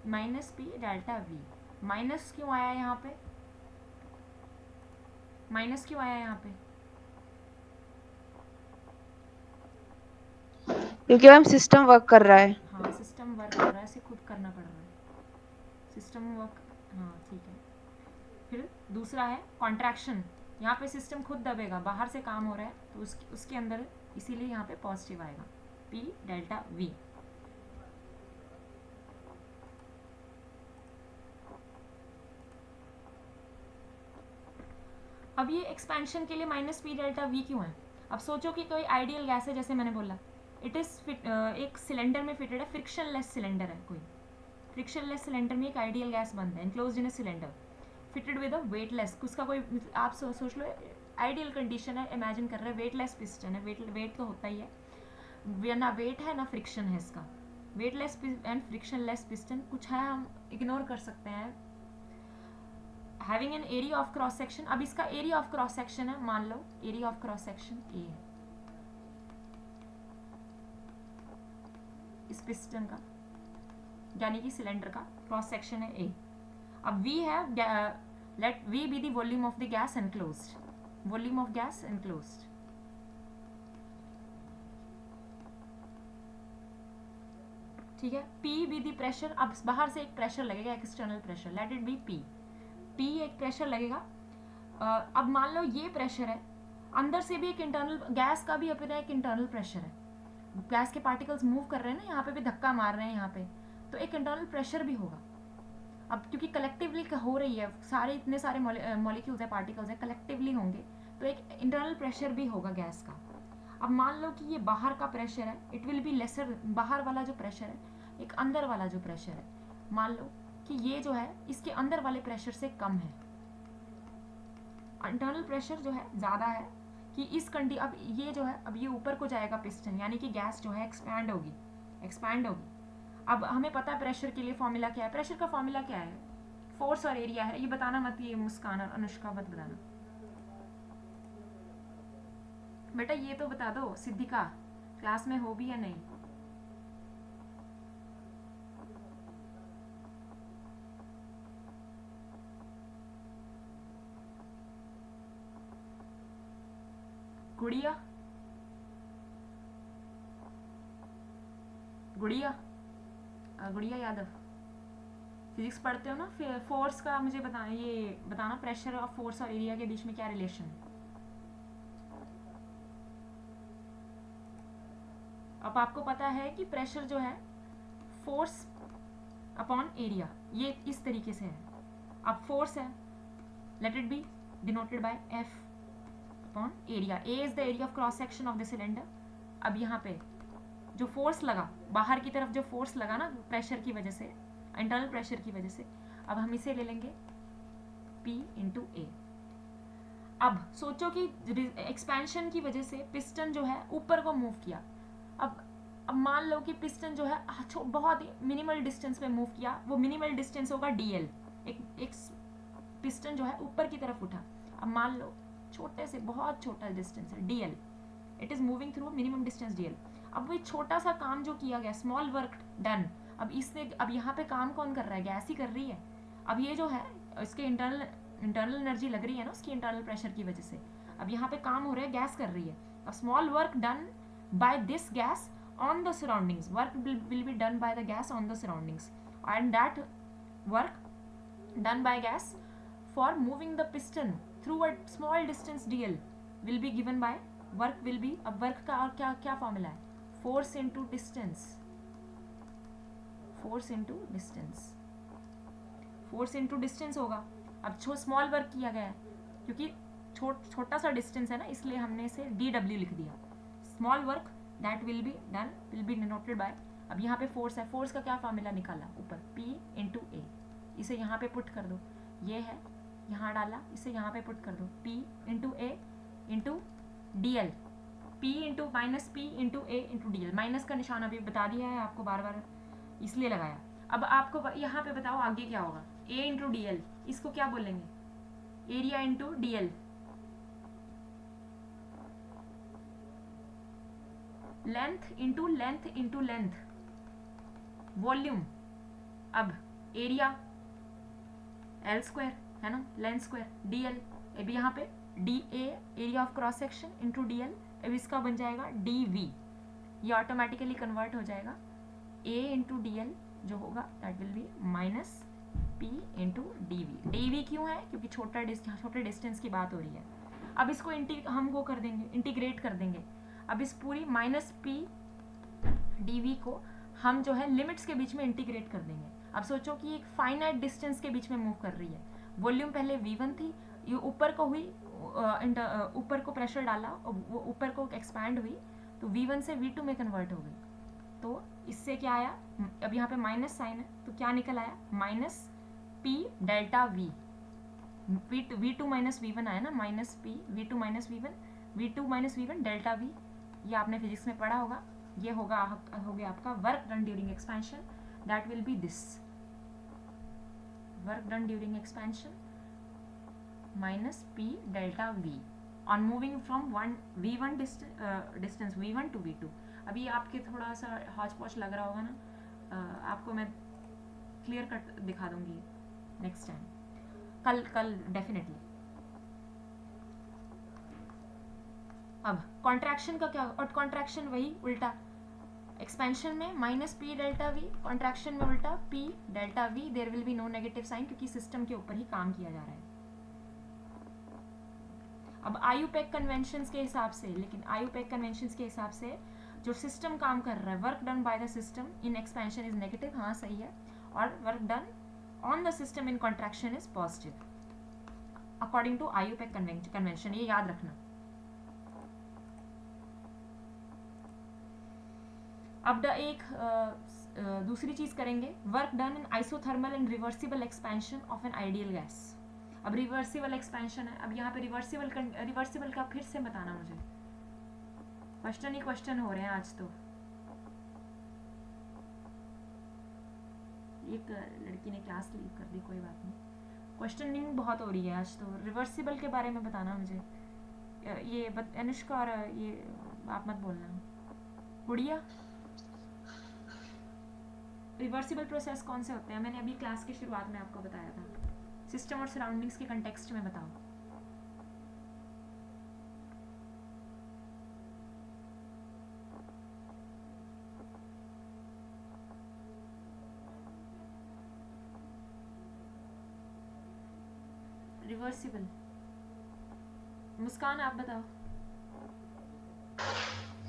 minus P delta V. Minus क्यों आया यहाँ पे? माइनस क्यों आया यहाँ पे? क्योंकि मैम सिस्टम वर्क कर रहा है। हाँ, सिस्टम वर्क कर रहा है, इसे खुद करना पड़ रहा है सिस्टम वर्क। हाँ ठीक है। फिर दूसरा है कॉन्ट्रैक्शन। यहाँ पे सिस्टम खुद दबेगा, बाहर से काम हो रहा है तो उसके अंदर, इसीलिए यहाँ पे पॉजिटिव आएगा P डेल्टा V। अब ये एक्सपेंशन के लिए माइनस P डेल्टा V क्यों है? अब सोचो कि कोई आइडियल गैस है, जैसे मैंने बोला इट इज़ एक सिलेंडर में फिटेड है, फ्रिक्शनलेस सिलेंडर है कोई। फ्रिक्शनलेस सिलेंडर में एक आइडियल गैस बनता है, enclosed in a cylinder fitted with a weightless. उसका कोई आप सोच लो आइडियल कंडीशन है, इमेजिन कर रहे हैं वेटलेस पिस्टन है। वेट तो होता ही है, ना वेट है ना फ्रिक्शन है इसका। वेटलेस एंड फ्रिक्शनलेस पिस्टन कुछ है, हम इग्नोर कर सकते हैं। Having an area of cross section, अब इसका एरिया ऑफ क्रॉस सेक्शन है, मान लो area of cross section A है इस पिस्टन का, यानी कि सिलेंडर का क्रॉस सेक्शन है ए। अब V है, let V be the volume of the gas enclosed, volume of gas enclosed. ठीक है, P बी द प्रेशर। अब बाहर से एक प्रेशर लगेगा, external pressure, let it be P। P एक प्रेशर लगेगा। अब मान लो ये प्रेशर है, अंदर से भी एक इंटरनल, गैस का भी अपना एक इंटरनल प्रेशर है। गैस के पार्टिकल्स मूव कर रहे हैं ना, यहाँ पे भी धक्का मार रहे हैं यहाँ पे, तो एक इंटरनल प्रेशर भी होगा। अब क्योंकि कलेक्टिवली हो रही है, सारे इतने सारे मॉलिक्यूल्स हैं, पार्टिकल्स हैं, कलेक्टिवली होंगे, तो एक इंटरनल प्रेशर भी होगा गैस का। अब मान लो कि ये बाहर का प्रेशर है, इट विल बी लेसर, बाहर वाला जो प्रेशर है, एक अंदर वाला जो प्रेशर है, मान लो कि ये जो है इसके अंदर वाले प्रेशर से कम है। इंटरनल प्रेशर जो है ज़्यादा है कि इस अब ये जो है, अब ये ऊपर को जाएगा पिस्टन, यानी कि गैस जो है एक्सपैंड होगी। अब हमें पता है प्रेशर के लिए फॉर्मूला क्या है। प्रेशर का फॉर्मूला क्या है? फोर्स और एरिया है। ये बताना मत, ये मुस्कान और अनुष्का मत बताना बेटा, ये तो बता दो सिद्धिका, क्लास में हो भी या नहीं। गुड़िया यादव, फिजिक्स पढ़ते हो ना, फिर फोर्स का मुझे बताना प्रेशर और फोर्स और एरिया के बीच में क्या रिलेशन है। अब आपको पता है कि प्रेशर जो है फोर्स अपॉन एरिया, ये इस तरीके से है। अब फोर्स है, let it be denoted bye F upon area. A is the area of cross section of the cylinder. अब यहाँ पे जो फोर्स लगा, बाहर की तरफ जो फोर्स लगा ना प्रेशर की वजह से, इंटरनल प्रेशर की वजह से, अब हम इसे ले लेंगे P इंटू ए। अब सोचो कि एक्सपेंशन की वजह से पिस्टन जो है ऊपर को मूव किया। अब मान लो कि पिस्टन जो है बहुत ही मिनिमल डिस्टेंस पे मूव किया, वो मिनिमल डिस्टेंस होगा dl। एक पिस्टन जो है ऊपर की तरफ उठा। अब मान लो छोटे से बहुत छोटा डिस्टेंस है dl, it is moving through minimum distance dl। अब वो छोटा सा काम जो किया गया, स्मॉल वर्क डन, अब इसने अब यहाँ पे काम कौन कर रहा है, गैस ही कर रही है। अब ये जो है इसके इंटरनल एनर्जी लग रही है ना उसकी इंटरनल प्रेशर की वजह से, अब यहाँ पे काम हो रहा है, गैस कर रही है। अब small work done by this gas on the surroundings, work will be done by the gas on the surroundings, and that work done by gas for moving the piston through a small distance dl will be given by work will be, अब work का और क्या formula है, force into distance, force into distance, force into distance होगा। अब small work किया गया है क्योंकि छोटा सा डिस्टेंस है ना, इसलिए हमने इसे dw लिख दिया। Small work that will be done will be denoted by, अब यहाँ पे फोर्स है, फोर्स का क्या फॉर्मूला निकाला ऊपर, P इंटू ए, इसे यहाँ पे पुट कर दो, ये है यहाँ डाला, इसे यहाँ पे पुट कर दो, P into A into dl, P into minus P into A into dl। Minus का निशान अभी बता दिया है आपको, बार बार इसलिए लगाया। अब आपको यहाँ पे बताओ आगे क्या होगा, A इंटू dl, इसको क्या बोलेंगे, area into dl, length into length into length, volume. अब एरिया एल स्क्वायर है ना, लेंथ स्क्वायर dl, अब यहाँ पे D A area of cross section into dl, अब इसका बन जाएगा dv, ये ऑटोमेटिकली कन्वर्ट हो जाएगा a इंटू dl जो होगा that will B minus p into dv। dv क्यों है, क्योंकि छोटे डिस्टेंस की बात हो रही है। अब इसको हम वो कर देंगे, इंटीग्रेट कर देंगे। अब इस पूरी माइनस p dv को हम जो है लिमिट्स के बीच में इंटीग्रेट कर देंगे। अब सोचो कि एक फाइनाइट डिस्टेंस के बीच में मूव कर रही है, वॉल्यूम पहले v1 थी, ये ऊपर को हुई, ऊपर को प्रेशर डाला, वो ऊपर को एक्सपैंड हुई तो v1 से v2 में कन्वर्ट हो गई। तो इससे क्या आया, अब यहाँ पे माइनस साइन है तो क्या निकल आया, minus p delta v, v2 minus v1 आया ना, minus p v2 minus v1 delta v, ये आपने फिजिक्स में पढ़ा होगा। ये हो गया आपका work done during expansion, that will be this, work done during expansion minus p delta v on moving from v1 distance v1 to v2। अभी आपके थोड़ा सा हॉच पॉच लग रहा होगा ना, आपको मैं क्लियर कट दिखा दूंगी नेक्स्ट टाइम, कल डेफिनेटली। अब कॉन्ट्रैक्शन का क्या, और कॉन्ट्रैक्शन वही उल्टा, एक्सपेंशन में minus p delta v, contraction में उल्टा p delta v, there will be no negative sign क्योंकि सिस्टम के ऊपर ही काम किया जा रहा है। अब आयुपेक कन्वेंशंस के हिसाब से, लेकिन आयुपेक कन्वेंशंस के हिसाब से जो सिस्टम काम कर रहा है, work done by the system in expansion is negative, हाँ सही है, और work done on the system in contraction is positive according to IUPAC convention, ये याद रखना। अब एक दूसरी चीज करेंगे, work done in isothermal and reversible expansion of an ideal gas. अब रिवर्सिबल एक्सपेंशन है, अब यहाँ पे रिवर्सिबल का फिर से बताना मुझे, क्वेश्चन ही क्वेश्चन हो रहे हैं आज तो। एक लड़की ने क्लास लीव कर दी, कोई बात नहीं, क्वेश्चनिंग बहुत हो रही है आज तो। रिवर्सिबल के बारे में बताना मुझे, ये अनुष्का, और ये आप मत बोलना, गुड़िया। रिवर्सिबल प्रोसेस कौन से होते हैं, मैंने अभी क्लास की शुरुआत में आपको बताया था, सिस्टम और सराउंडिंग्स के कंटेक्स्ट में बताओ। रिवर्सिबल, मुस्कान आप बताओ।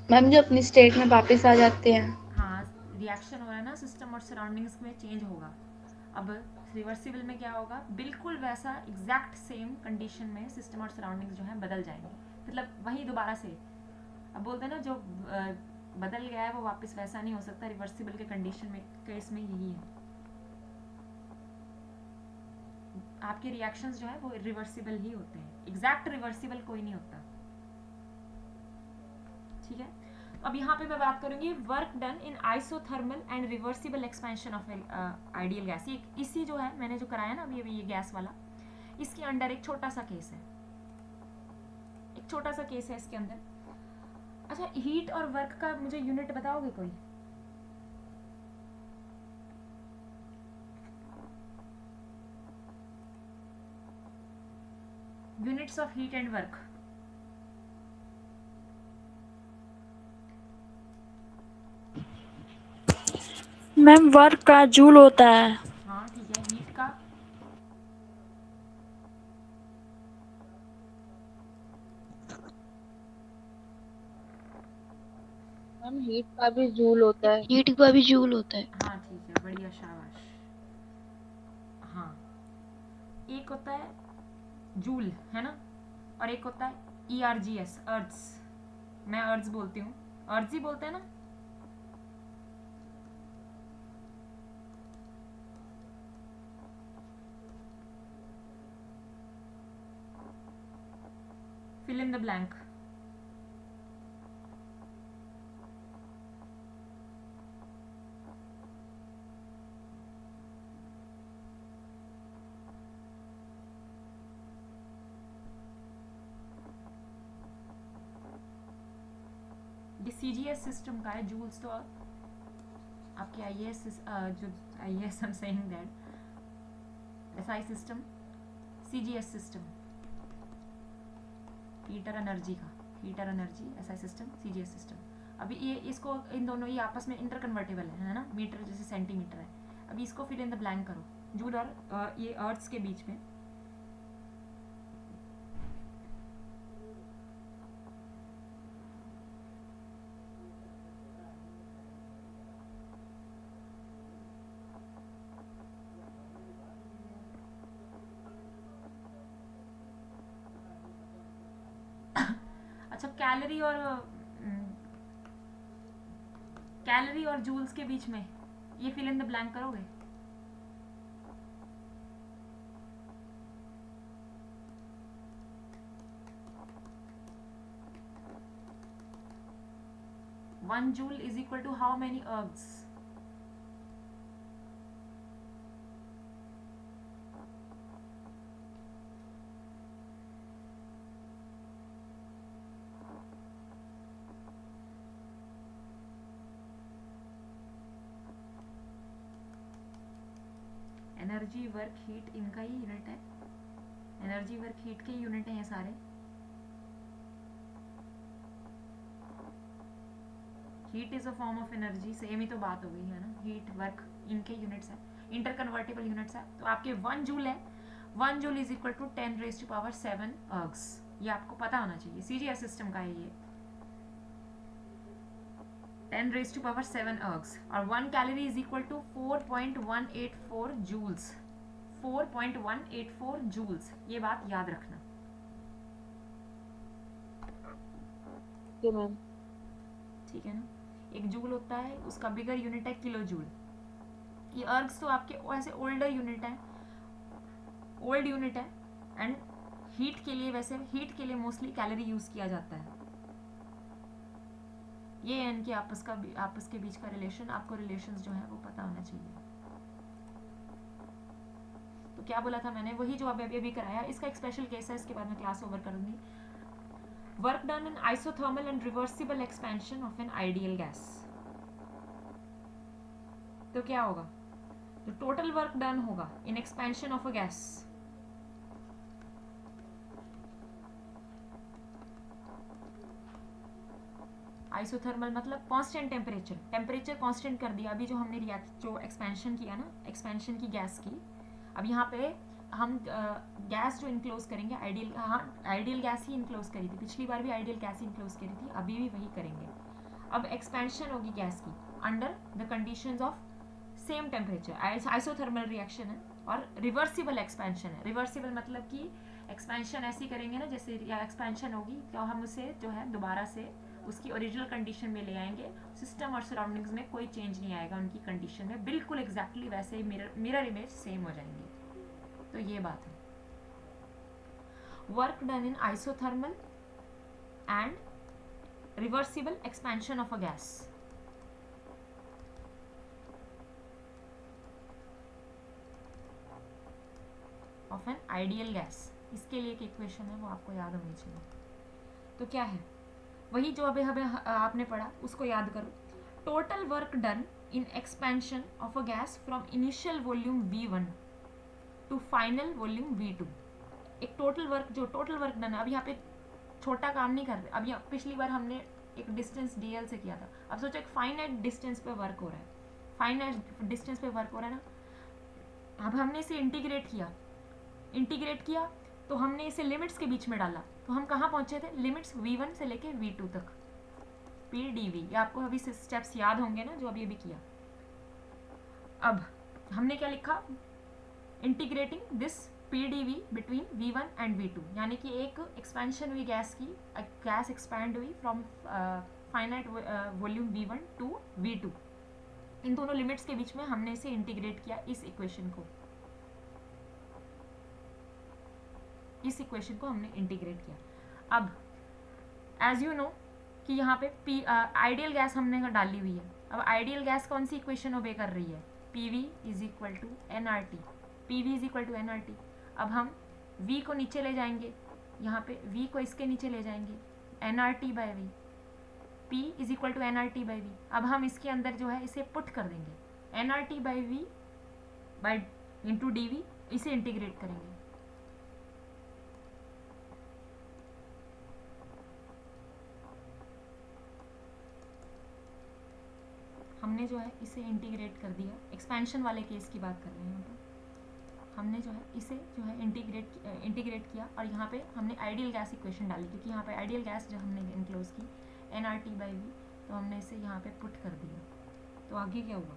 मैम जो अपनी स्टेट में वापस आ जाते हैं। हाँ, रिएक्शन हो रहा है ना, सिस्टम और सराउंडिंग्स में चेंज होगा। अब रिवर्सिबल में क्या होगा, बिल्कुल वैसा एग्जैक्ट सेम कंडीशन में सिस्टम और सराउंडिंग्स जो है बदल जाएंगे, मतलब वही दोबारा से। अब बोलते हैं ना जो बदल गया है वो वापस वैसा नहीं हो सकता, रिवर्सिबल के कंडीशन में केस में यही है। आपके रिएक्शंस जो है वो रिवर्सिबल ही होते हैं, एग्जैक्ट रिवर्सिबल कोई नहीं होता। ठीक है, अब यहाँ पे मैं बात करूंगी work done in isothermal and reversible expansion of ideal gas. ये इसी जो है मैंने जो कराया ना अभी ये गैस वाला, इसके अंडर एक छोटा सा केस है, एक छोटा सा केस है इसके अंदर। अच्छा, हीट और वर्क का मुझे यूनिट बताओगे कोई? Units of heat and work. Ma'am work का जूल होता है। हाँ ठीक है, हीट का? मैम हीट का भी जूल होता है। हीट का भी जूल होता है। हाँ ठीक है, बढ़िया, शाबाश। हाँ, एक होता है जूल है ना, और एक होता है ERGS, अर्ट्स। मैं अर्ट्स बोलती हूँ, अर्ट्स ही बोलते हैं ना। fill in the blank. ये CGS सिस्टम का है, जूल्स तो आपके IAS जो IAS I'm saying that SI system, CGS system, heater energy का, heater energy SI system, CGS system. अभी ये इसको इन दोनों ये आपस में इंटर कन्वर्टेबल है ना, मीटर जैसे सेंटीमीटर है। अभी इसको फिल इन द ब्लैंक करो, जूल और ये अर्थ्स के बीच में। अच्छा, कैलोरी और जूल्स के बीच में ये फिल इन द ब्लैंक करोगे? One joule is equal to how many ergs? Energy work heat इनका ही यूनिट है, एनर्जी वर्क हीट के यूनिट हैं ये सारे। Heat is a form of energy, same ही तो बात हो गई है ना, हीट वर्क इनके यूनिट्स है, इंटर कन्वर्टेबल यूनिट्स है। तो आपके 1 जूल है, 1 joule is equal to 10⁻⁷ ergs, ये आपको पता होना चाहिए। CGS सिस्टम का है ये, 10⁻⁷ अर्ग्स, और 1 calorie is equal to 4.184 joules, 4.184 joules, ये बात याद रखना। मैम ठीक है ना, एक जूल होता है, उसका बिगर यूनिट है किलो जूल। ये अर्ग्स तो आपके ऐसे ओल्डर यूनिट है, ओल्ड यूनिट है, एंड हीट के लिए, वैसे हीट के लिए मोस्टली कैलोरी यूज किया जाता है। ये है इनके आपस के बीच का रिलेशन, आपको रिलेशंस जो है वो पता होना चाहिए। तो क्या बोला था मैंने, वही जो अभी कराया, इसका एक स्पेशल केस है, इसके बाद में क्लास ओवर करूंगी। Work done in isothermal and reversible expansion of an ideal gas. तो क्या होगा, तो टोटल वर्क डन होगा इन expansion of a gas, isothermal मतलब कांस्टेंट टेम्परेचर, टेम्परेचर कांस्टेंट कर दिया। अभी जो हमने जो एक्सपेंशन किया ना, एक्सपेंशन की गैस की, अब यहाँ पे हम गैस जो इनक्लोज करेंगे, आइडियल, हाँ आइडियल गैस ही इनक्लोज करी थी, पिछली बार भी आइडियल गैस ही इनक्लोज करी थी, अभी भी वही करेंगे। अब एक्सपेंशन होगी गैस की under the conditions of same temperature, isothermal reaction है, और रिवर्सिबल एक्सपेंशन है। रिवर्सिबल मतलब कि एक्सपेंशन ऐसी करेंगे ना, जैसे एक्सपेंशन होगी तो हम उसे जो है दोबारा से उसकी ओरिजिनल कंडीशन में ले आएंगे, सिस्टम और सराउंडिंग्स में कोई चेंज नहीं आएगा, उनकी कंडीशन में बिल्कुल एग्जैक्टली वैसे ही मिरर इमेज सेम हो जाएंगे। तो ये बात है. Work done in isothermal and reversible expansion of a gas. Of an ideal gas. इसके लिए एक इक्वेशन है, वो आपको याद होनी चाहिए. तो क्या है, वही जो अभी हमें आपने पढ़ा उसको याद करो. Total work done in expansion of a gas from initial volume V1 to final volume V2. एक टोटल वर्क डन है. अब यहाँ पे छोटा काम नहीं कर रहे. अब यहाँ पिछली बार हमने एक डिस्टेंस dl से किया था. अब सोचो एक फाइनाइट डिस्टेंस पे वर्क हो रहा है. फाइनाइट डिस्टेंस पे वर्क हो रहा है ना. अब हमने इसे इंटीग्रेट किया तो हमने इसे लिमिट्स के बीच में डाला. तो हम कहाँ पहुँचे थे, लिमिट्स V1 से लेके V2 तक. PdV, ये आपको अभी स्टेप्स याद होंगे ना जो अभी किया. अब हमने क्या लिखा, integrating this PdV between V1 and V2. यानी कि एक एक्सपेंशन हुई गैस की, गैस एक्सपैंड हुई from finite volume V1 to V2. इन दोनों लिमिट्स के बीच में हमने इसे इंटीग्रेट किया. इस इक्वेशन को हमने इंटीग्रेट किया. अब एज यू नो कि यहाँ पे आइडियल गैस हमने डाली हुई है. अब आइडियल गैस कौन सी इक्वेशन ओबे कर रही है, PV is equal to NRT. PV is equal to NRT. अब हम V को नीचे ले जाएंगे, यहाँ पे V को इसके नीचे ले जाएंगे, NRT by V. P is equal to NRT by V. अब हम इसके अंदर जो है इसे पुट कर देंगे, NRT by V by into DV. इसे इंटीग्रेट करेंगे. हमने जो है इसे इंटीग्रेट कर दिया. एक्सपेंशन वाले केस की बात कर रहे हैं यहाँ पर. हमने जो है इसे जो है इंटीग्रेट किया और यहाँ पे हमने आइडियल गैस इक्वेशन डाली, क्योंकि यहाँ पे आइडियल गैस जो हमने इनक्लोज की NRT बाई V. तो हमने इसे यहाँ पे पुट कर दिया. तो आगे क्या हुआ,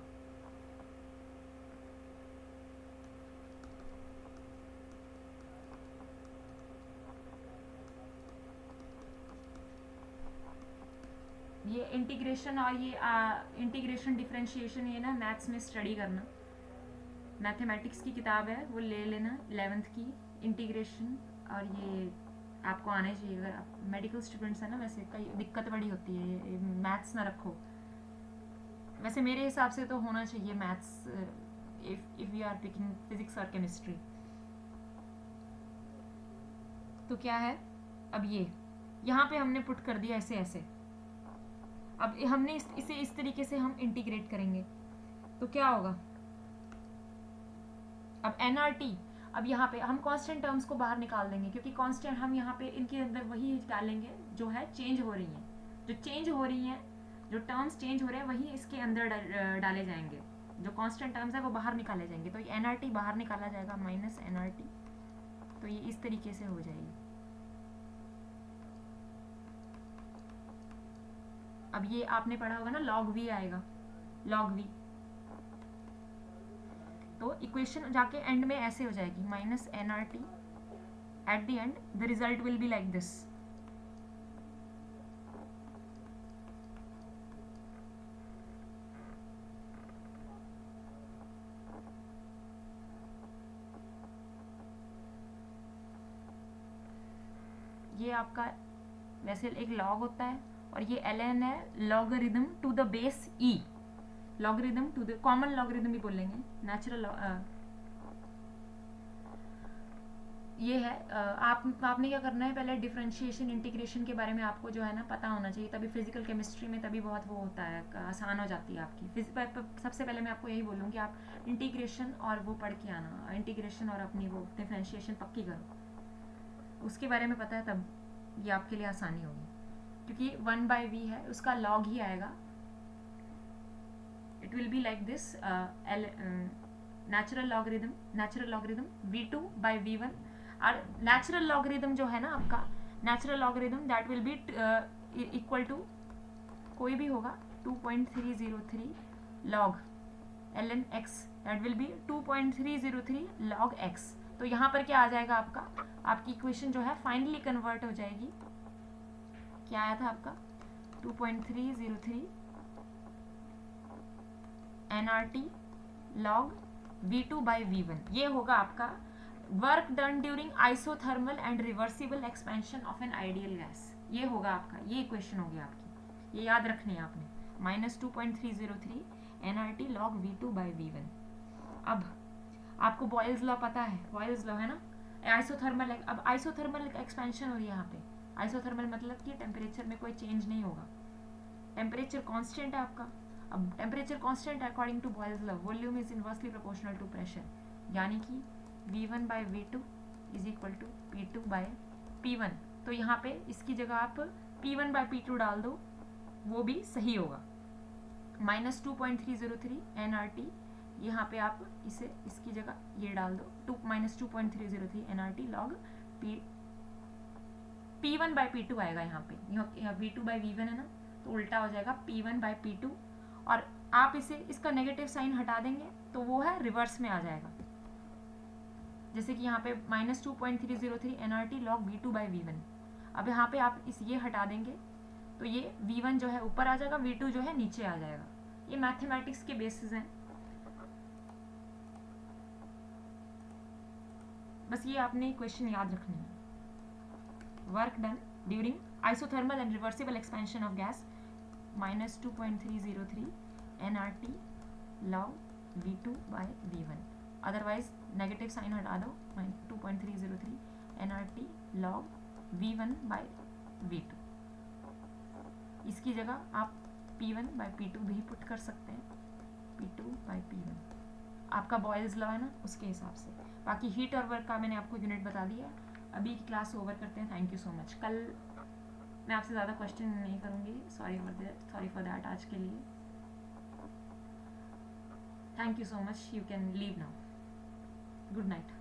ये इंटीग्रेशन और ये इंटीग्रेशन डिफरेंशिएशन, ये ना मैथ्स में स्टडी करना. मैथमेटिक्स की किताब है वो ले लेना 11th की. इंटीग्रेशन और ये आपको आने चाहिए. अगर आप मेडिकल स्टूडेंट्स हैं ना, वैसे कई दिक्कत बड़ी होती है, ये मैथ्स ना रखो. वैसे मेरे हिसाब से तो होना चाहिए maths if you are picking physics और केमिस्ट्री. तो क्या है, अब ये यहाँ पे हमने पुट कर दिया ऐसे. अब हमने इसे इस तरीके से हम इंटीग्रेट करेंगे तो क्या होगा. अब NRT, अब यहाँ पे हम कांस्टेंट टर्म्स को बाहर निकाल देंगे, क्योंकि कांस्टेंट हम यहाँ पे इनके अंदर वही डालेंगे जो है चेंज हो रही हैं. जो टर्म्स चेंज हो रहे हैं वही इसके अंदर डाले जाएंगे. जो कांस्टेंट टर्म्स है वो बाहर निकाले जाएंगे. तो ये NRT बाहर निकाला जाएगा, माइनस NRT. तो ये इस तरीके से हो जाएगी. अब ये आपने पढ़ा होगा ना, log V आएगा, log V. तो इक्वेशन जाके एंड में ऐसे हो जाएगी, minus NRT. At the end the result will be like this. ये आपका वैसे एक log होता है और ये ln है, logarithm to the base E. Logarithm to the common logarithm भी बोलेंगे, नेचुरल. ये है. आपने क्या करना है, पहले डिफरेंशिएशन इंटीग्रेशन के बारे में आपको जो है ना पता होना चाहिए. तभी फिजिकल केमिस्ट्री में तभी बहुत वो होता है, आसान हो जाती है आपकी. सबसे पहले मैं आपको यही बोलूँगी, आप इंटीग्रेशन और वो पढ़ के आना. इंटीग्रेशन और अपनी वो डिफरेंशिएशन पक्की करो, उसके बारे में पता है, तब ये आपके लिए आसानी होगी. क्योंकि 1/v है, उसका log ही आएगा. It will be like this, natural logarithm V2 by V1. और नेचुरल लॉगरिदम जो है ना आपका, natural logarithm that will be equal to कोई भी होगा 2.303 log ln x. That will be 2.303 log x. तो यहाँ पर क्या आ जाएगा आपकी इक्वेशन जो है फाइनली कन्वर्ट हो जाएगी. क्या आया था आपका, 2.303 NRT log V2 by V1. ये होगा आपका work done during isothermal and reversible expansion of an ideal gas, ये होगा आपका, ये इक्वेशन होगी आपकी, ये याद रखनी है आपने, -2.303 nRT log V2 by V1। अब आपको बॉयल्स लॉ पता है, बॉयल्स लॉ है ना, आइसोथर्मल, अब आइसोथर्मल एक्सपेंशन हो रही है यहाँ पे, आइसोथर्मल मतलब कि टेम्परेचर में कोई चेंज नहीं होगा, टेम्परेचर कांस्टेंट है आपका। अब टेम्परेचर कांस्टेंट है according to Boyle's law, volume is inversely proportional to pressure, यानी कि V1 by V2 is equal to P2 by P1। तो यहाँ पे इसकी जगह आप P1 by P2 डाल दो, वो भी सही होगा। -2.303 nRT, यहाँ पे आप इसे इसकी जगह ये डाल दो, -2.303 nRT log P1 by P2 आएगा यहाँ पे, यहाँ V2 by V1 है ना, तो उल्टा हो जाएगा P1 by P2, और आप इसे इसका नेगेटिव साइन हटा देंगे तो वो है रिवर्स में आ जाएगा, जैसे कि यहाँ पे -2.303 nRT log V2 by V1। अब यहाँ पे आप इस ये हटा देंगे तो ये V1 जो है ऊपर आ जाएगा, V2 जो है नीचे आ जाएगा। ये मैथमेटिक्स के बेसिस हैं, बस ये आपने क्वेश्चन याद रखनी है। Work done during isothermal and reversible expansion of gas -2.303 nRT log V2 by V1, otherwise negative sign हटा दो, 2.303 nRT log V1 by V2, इसकी जगह आप P1 by P2 भी पुट कर सकते हैं, P2 by P1 आपका बॉयल्स लॉ है ना, उसके हिसाब से। बाकी हीट और वर्क का मैंने आपको यूनिट बता दिया। अभी की क्लास ओवर करते हैं, थैंक यू सो मच। कल मैं आपसे ज़्यादा क्वेश्चन नहीं करूँगी, सॉरी फॉर दैट आज के लिए। Thank you so much, you can leave now, good night.